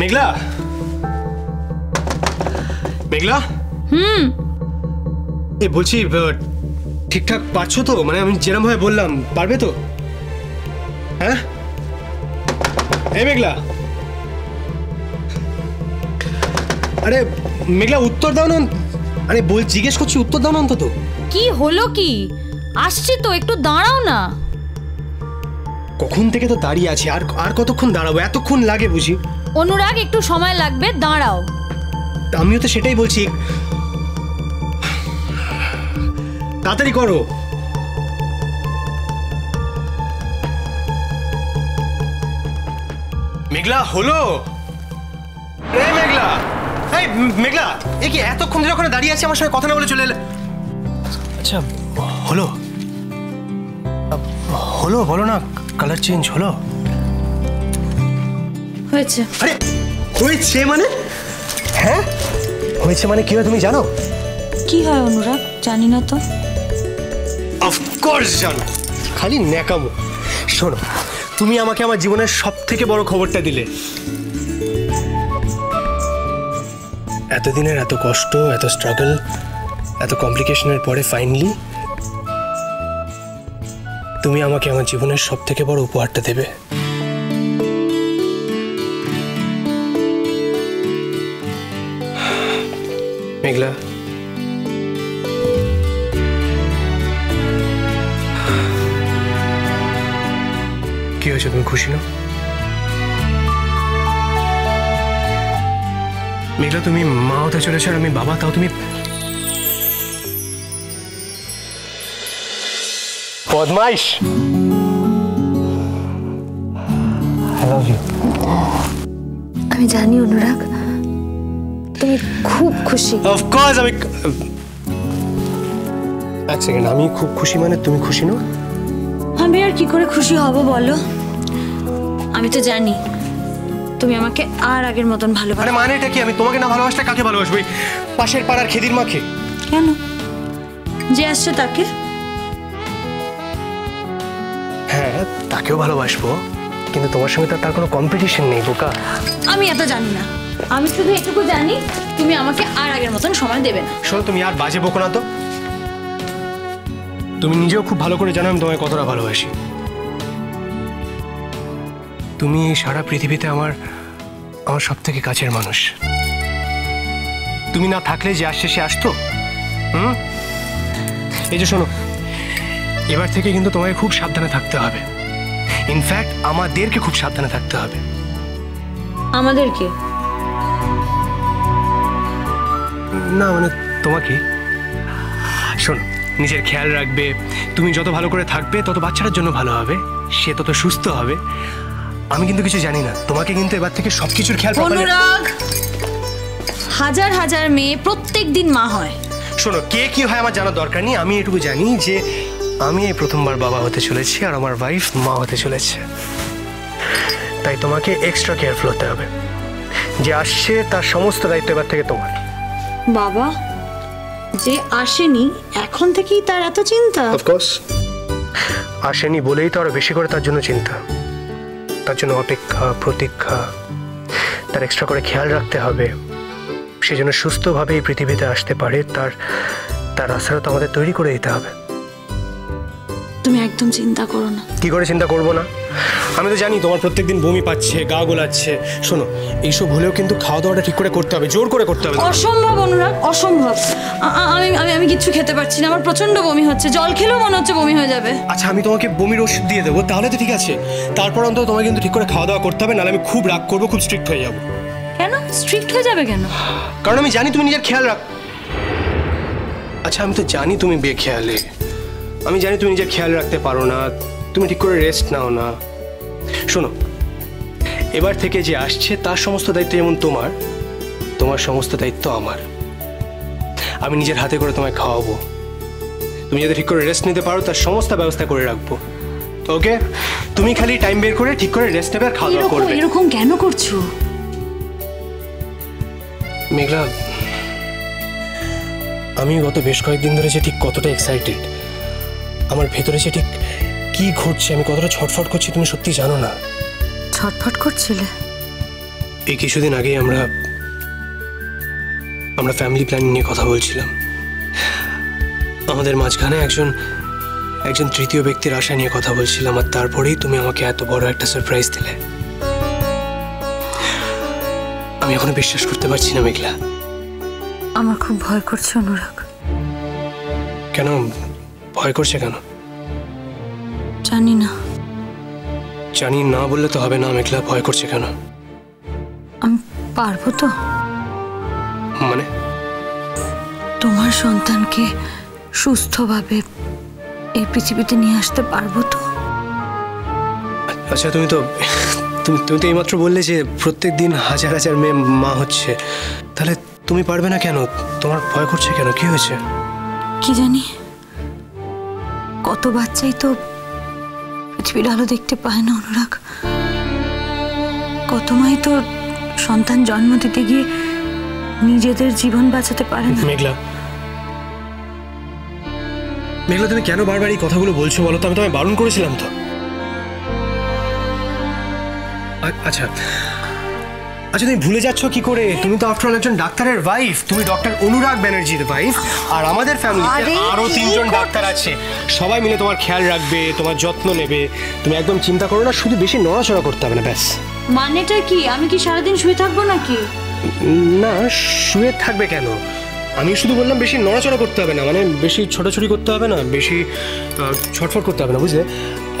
মেঘলা, মেঘলা। এ বলছি ঠিকঠাক পারছো তো? মানে আমি যেরকম ভাবে বললাম পারবে তো? হ্যাঁ এই মেঘলা, আরে মেঘলা উত্তর দাও না। আরে জিজ্ঞেস করছি, উত্তর দাও না অন্তত। কি হলো কি? আসছি তো, একটু দাঁড়াও না। কখন থেকে তো দাঁড়িয়ে আছি, আর কতক্ষণ দাঁড়াবো? এতক্ষণ লাগে বুঝি? অনুরাগ, একটু সময় লাগবে, দাঁড়াও। আমিও তো সেটাই বলছি, তাড়াতাড়ি করো। মেঘলা হলো? এই মেঘলা, এই মেঘলা, এ কি এতক্ষণ ধরে ওখানে দাঁড়িয়ে আছে আমার সঙ্গে কথা না বলে চলে এলে? আচ্ছা হলো, হলো বলো না, কালার চেঞ্জ হলো? হয়েছে। আরে হয়েছে মানে? হ্যাঁ হয়েছে মানে কি হয় তুমি জানো? কি হয় অনুরাগ? জানি না তো। অফকোর্স জানো, খালি ন্যাকামো। শোনো, তুমি আমাকে আমার জীবনের সব থেকে বড় খবরটা দিলে। এতদিনের এত কষ্ট, এত স্ট্রাগল, এত কমপ্লিকেশনের পরে ফাইনালি তুমি আমাকে আমার জীবনের সব থেকে বড় উপহারটা দেবে। মেঘলা, কি হয়েছে? তুমি খুশি না? মেঘলা, তুমি মা হতে চলেছ আর আমি বাবা, তাও তুমি বদমাইশ। I love you. আমি জানি অনুরাগ, তুমি খুব খুশি। অফকোর্স আমি এক সেকেন্ড, আমি খুব খুশি মানে তুমি খুশি না? আমি আর কি করে খুশি হব বলো? আমি তো জানি তুমি আমাকে আর আগের মতন ভালোবাসো। আরে মানে এটা কি? আমি তোমাকে না ভালোবাসলে কাকে ভালোবাসবো? পাশের পাড়ার খেদির মাকে? কেন? যে আসছে তাকে? হ্যাঁ তাকেও ভালোবাসবো, কিন্তু তোমার সঙ্গে তো তার কোনো কম্পিটিশন নেই বোকা। আমি এত জানি না, আমি শুধু এটুকু জানি তুমি আমাকে আর আগের মতন সময় দেবে না। শোনো, তুমি আর বাজে বকো না তো। তুমি নিজেও খুব ভালো করে জানো আমি তোমায় কতটা ভালোবাসি। তুমি সারা পৃথিবীতে আমার সব থেকে কাছের মানুষ। তুমি না থাকলে যে আসছে সে আসতো? এই যে শোনো, এবার থেকে কিন্তু তোমায় খুব সাবধানে থাকতে হবে। ইনফ্যাক্ট আমাদেরকে খুব সাবধানে থাকতে হবে। আমাদেরকে? না মানে তোমাকে। শোনো, নিজের খেয়াল রাখবে। তুমি যত ভালো করে থাকবে তত বাচ্চাটার জন্য ভালো হবে, সে তত সুস্থ হবে। আমি কিন্তু কিছু জানি না, তোমাকে কিন্তু এবার থেকে সবকিছুর খেয়াল রাখবে। অনুরাগ, হাজার হাজার মেয়ে প্রত্যেক দিন মা হয়। শোনো, কে কি হয় আমার জানার দরকার নেই। আমি এটুকু জানি যে আমি এই প্রথমবার বাবা হতে চলেছি আর আমার ওয়াইফ মা হতে চলেছে। তাই তোমাকে এক্সট্রা কেয়ারফুল হতে হবে। যে আসছে তার সমস্ত দায়িত্ব এবার থেকে তোমার। বাবা যে আসেনি এখন থেকেই তার এত চিন্তা? অফকোর্স, আসেনি বলেই তো আরো বেশি করে তার জন্য চিন্তা, তার জন্য অপেক্ষা, প্রতীক্ষা। তার এক্সট্রা করে খেয়াল রাখতে হবে, সে যেন সুস্থভাবে এই পৃথিবীতে আসতে পারে। তার রাস্তাটা তো আমাদের তৈরি করে দিতে হবে। তুমি একদম চিন্তা করো না। কি করে চিন্তা করবো না? আমি তো জানি তোমার প্রত্যেকদিন বমি পাচ্ছে, গা গোলাচ্ছে। শোনো, এইসব হলেও কিন্তু খাওয়া দাওয়াটা ঠিক করে করতে হবে, জোর করে করতে হবে। অসম্ভব অনুরাগ, অসম্ভব। আমি কিচ্ছু খেতে পারছি না, আমার প্রচন্ড বমি হচ্ছে। জল খেলেও মনে হচ্ছে বমি হয়ে যাবে। আচ্ছা, আমি তোমাকে বমির ওষুধ দিয়ে দেবো, তাহলে তো ঠিক আছে। তারপর অন্তত তোমাকে কিন্তু ঠিক করে খাওয়া দাওয়া করতে হবে, নাহলে আমি খুব রাগ করবো, খুব স্ট্রিক্ট হয়ে যাবো। কেন স্ট্রিক্ট হয়ে যাবে কেন? কারণ আমি জানি তুমি নিজের খেয়াল রাখ। আচ্ছা, আমি তো জানি তুমি বেখেয়ালে। আমি জানি তুমি নিজের খেয়াল রাখতে পারো না, তুমি ঠিক করে রেস্ট নাও না। শোনো, এবার থেকে যে আসছে তার সমস্ত দায়িত্ব যেমন তোমার, তোমার সমস্ত দায়িত্ব আমার। আমি নিজের হাতে করে তোমায় খাওয়াবো। তুমি যদি ঠিক করে রেস্ট নিতে পারো তার সমস্ত ব্যবস্থা করে রাখবো। ওকে? তুমি খালি টাইম বের করে ঠিক করে রেস্ট নেবে আর খাওয়া দাওয়া করবে। এরকম কেন করছো? মেঘলা, আমি গত বেশ কয়েকদিন ধরে যে ঠিক কতটা এক্সাইটেড, আমার ভেতরে যে ঠিক কি ঘটছে, আমি কতটা ছটফট করছি তুমি সত্যি জানো না। ছটফট করছিলে? এই কিছুদিন আগেই আমরা ফ্যামিলি প্ল্যানিং নিয়ে কথা বলছিলাম। আমাদের মাঝখানে একজন তৃতীয় ব্যক্তির আশা নিয়ে কথা বলছিলাম, আর তারপরেই তুমি আমাকে এত বড় একটা সারপ্রাইজ দিলে। আমি এখনো বিশ্বাস করতে পারছি না মেঘলা। আমার খুব ভয় করছে অনুরাগ। কেন ভয় করছে কেন? জানি না। জানি না বললে তো হবে না মেঘলা, ভয় করছে কেন? আমি পারবো তো? মানে? তোমার সন্তানকে সুস্থভাবে এই পৃথিবীতে নিয়ে আসতে পারবো তো? আচ্ছা, তুমি তো এইমাত্র বললে যে প্রত্যেক দিন হাজার হাজার মেয়ে মা হচ্ছে, তাহলে তুমি পারবে না কেন? তোমার ভয় করছে কেন? কি হয়েছে? কি জানি, কত বাচ্চাই তো পৃথিবীর আলো দেখতে পায় না অনুরাগ। কত মাই তো সন্তান জন্ম দিতে গিয়ে নিজেদের জীবন বাঁচাতে পারে না। মেঘলা, তুমি কেন বারবার এই কথাগুলো বলছো বলো তো? আমি তোমায় বারণ করেছিলাম তো। আচ্ছা, তুমি ভুলে যাচ্ছ কি করে? তুমি তো আফটার অল একজন ডাক্তারের ওয়াইফ। তুমি ডক্টর অনুরাগ ব্যানার্জির ওয়াইফ। আর আমাদের ফ্যামিলিতে আরো 3 জন ডাক্তার আছে, সবাই মিলে তোমার খেয়াল রাখবে, তোমার যত্ন নেবে। তুমি একদম চিন্তা করো না, শুধু বেশি নড়াচড়া করতে হবে না, ব্যাস। মানেটা কি? আমি কি সারাদিন শুয়ে থাকবো নাকি? না, শুয়ে থাকবে কেন? আমি শুধু বললাম বেশি নড়াচড়া করতে হবে না, মানে বেশি ছোটাছুটি করতে হবে না, বেশি ছটফট করতে হবে না, বুঝলে?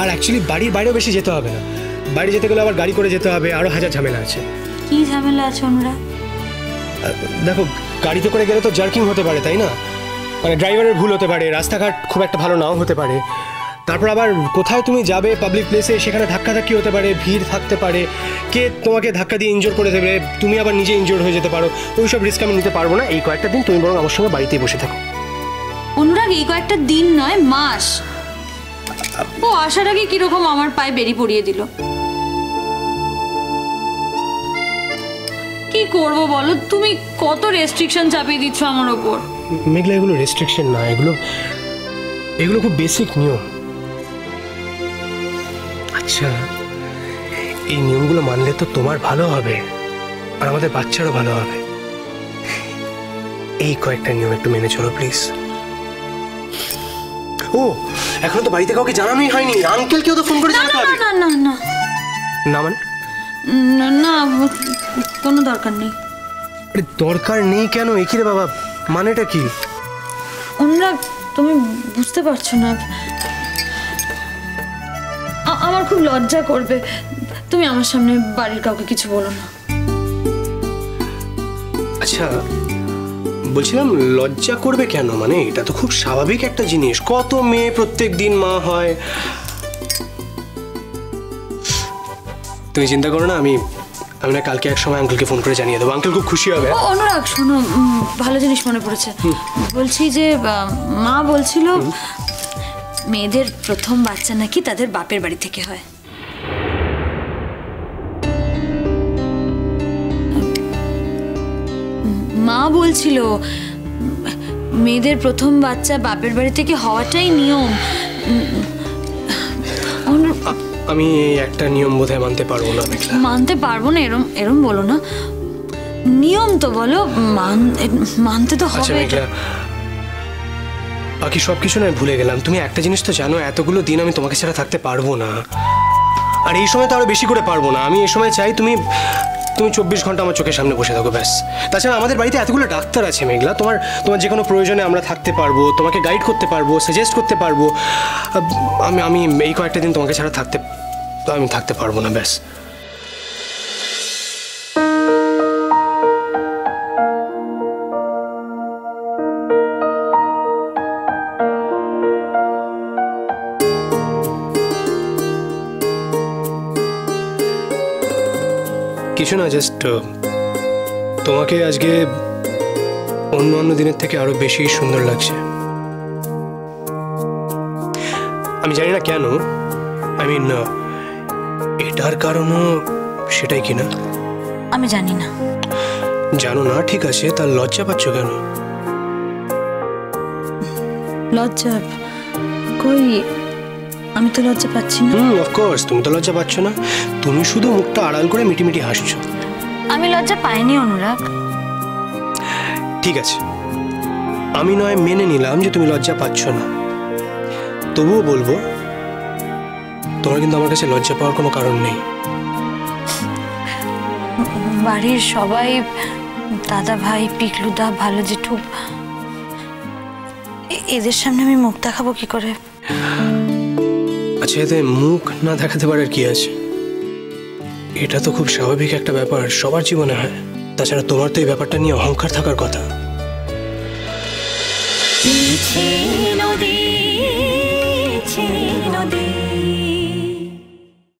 আর অ্যাকচুয়ালি বাড়ির বাইরেও বেশি যেতে হবে না। বাইরে যেতে গেলে আবার গাড়ি করে যেতে হবে, আরো হাজার ঝামেলা আছে। কি ঝামেলা আছে অনুরাগ? দেখো, গাড়িতে করে গেলে তো জার্কিং হতে পারে, তাই না? মানে ড্রাইভারের ভুল হতে পারে, রাস্তাঘাট খুব একটা ভালো নাও হতে পারে। তারপর আবার কোথায় তুমি যাবে পাবলিক প্লেসে, সেখানে ধাক্কাধাক্কি হতে পারে, ভিড় থাকতে পারে, কে তোমাকে ধাক্কা দিয়ে ইনজোর করে দেবে, তুমি আবার নিজে ইনজোর হয়ে যেতে পারো। ওই সব রিস্ক আমি নিতে পারবো না। এই কয়েকটা দিন তুমি বরং আমার সঙ্গে বাড়িতেই বসে থাকো। অনুরাগ, এই কয়েকটা দিন নয়, মাস। ও আসার আগে কিরকম আমার পায়ে বেরি পড়িয়ে দিল। কি করব বলো? তুমি কত রেস্ট্রিকশন চাপিয়ে দিচ্ছ আমার ওপর। মেঘলা, এগুলো রেস্ট্রিকশন না, এগুলো খুব বেসিক নিয়ম। আচ্ছা, এই নিয়মগুলো মানলে তো তোমার ভালো হবে, আর আমাদের বাচ্চারও ভালো হবে। এই কয়েকটা নিয়ম একটু মেনে চলো প্লিজ। ও, এখনো তো বাড়িতে কাউকে জানানোই হয়নি। আঙ্কেলকেও তো ফোন করে জানাতে হবে। না না না না মানে? না না, কোনো দরকার নেই। আরে দরকার নেই কেন? একই রে বাবা, মানেটা কি? অনুরাগ, তুমি বুঝতে পারছো না। আমার খুব লজ্জা করবে। তুমি আমার সামনে বাড়ির কাউকে কিছু বলো না। আচ্ছা, বলছিলাম লজ্জা করবে কেন? মানে এটা তো খুব স্বাভাবিক একটা জিনিস। কত মেয়ে প্রত্যেক দিন মা হয়। তুমি চিন্তা করো না, আমি না কালকে এক সময় আঙ্কেলকে ফোন করে জানিয়ে দেবো। আঙ্কেল খুব খুশি হবে। অনুরাগ শোনো, ভালো জিনিস মনে পড়েছে। বলছি যে মা বলছিল মেয়েদের প্রথম বাচ্চা নাকি তাদের বাপের বাড়ি থেকে হয়। মা বলছিল মেয়েদের প্রথম বাচ্চা বাপের বাড়ি থেকে হওয়াটাই নিয়ম। আমি একটা নিয়ম বোধহয় মানতে পারবো না। মানতে পারবো না এরম বলো না। নিয়ম তো বলো, মানতে তো হবে। বাকি সবকিছু না ভুলে গেলাম। তুমি একটা জিনিস তো জানো, এতগুলো দিন আমি তোমাকে ছাড়া থাকতে পারবো না। আর এই সময় তো আরো বেশি করে পারবো না। আমি এই সময় চাই তুমি 24 ঘন্টা আমার চোখের সামনে বসে থাকো, ব্যাস। তাছাড়া আমাদের বাড়িতে এতগুলো ডাক্তার আছে মেঘলা, তোমার যে কোনো প্রয়োজনে আমরা থাকতে পারবো, তোমাকে গাইড করতে পারবো, সাজেস্ট করতে পারবো। আমি এই কয়েকটা দিন তোমাকে ছাড়া থাকতে পারবো না, ব্যাস। কিছু না, জাস্ট তোমাকে আজকে অন্য দিনের থেকে আরো বেশি সুন্দর লাগছে। আমি জানি না কেন, এটার কারণও সেটাই কিনা আমি জানি না। জানো না, ঠিক আছে, তার লজ্জা পাচ্ছ কেন? লজ্জা কই? আমি তো লজ্জা পাচ্ছি না। অফকোর্স তুমি তো লজ্জা পাচ্ছ না। তুমি শুধু মুখটা আড়াল করে মিটিমিটি হাসছো। আমি লজ্জা পাইনি অনুরাগ। ঠিক আছে, আমি নয় মেনে নিলাম যে তুমি লজ্জা পাচ্ছ না, তবুও বলবো তোমার কিন্তু আমার কাছে লজ্জা পাওয়ার কোনো কারণ নেই। বাড়ির সবাই, দাদা ভাই, পিকলুদা, ভালো জেঠু, এদের সামনে আমি মুখ দেখাবো কি করে? আচ্ছা, এতে মুখ না দেখাতে পারার কি আছে? এটা তো খুব স্বাভাবিক একটা ব্যাপার, সবার জীবনে হয়। তাছাড়া তোমার তো এই ব্যাপারটা নিয়ে অহংকার থাকার কথা। নদী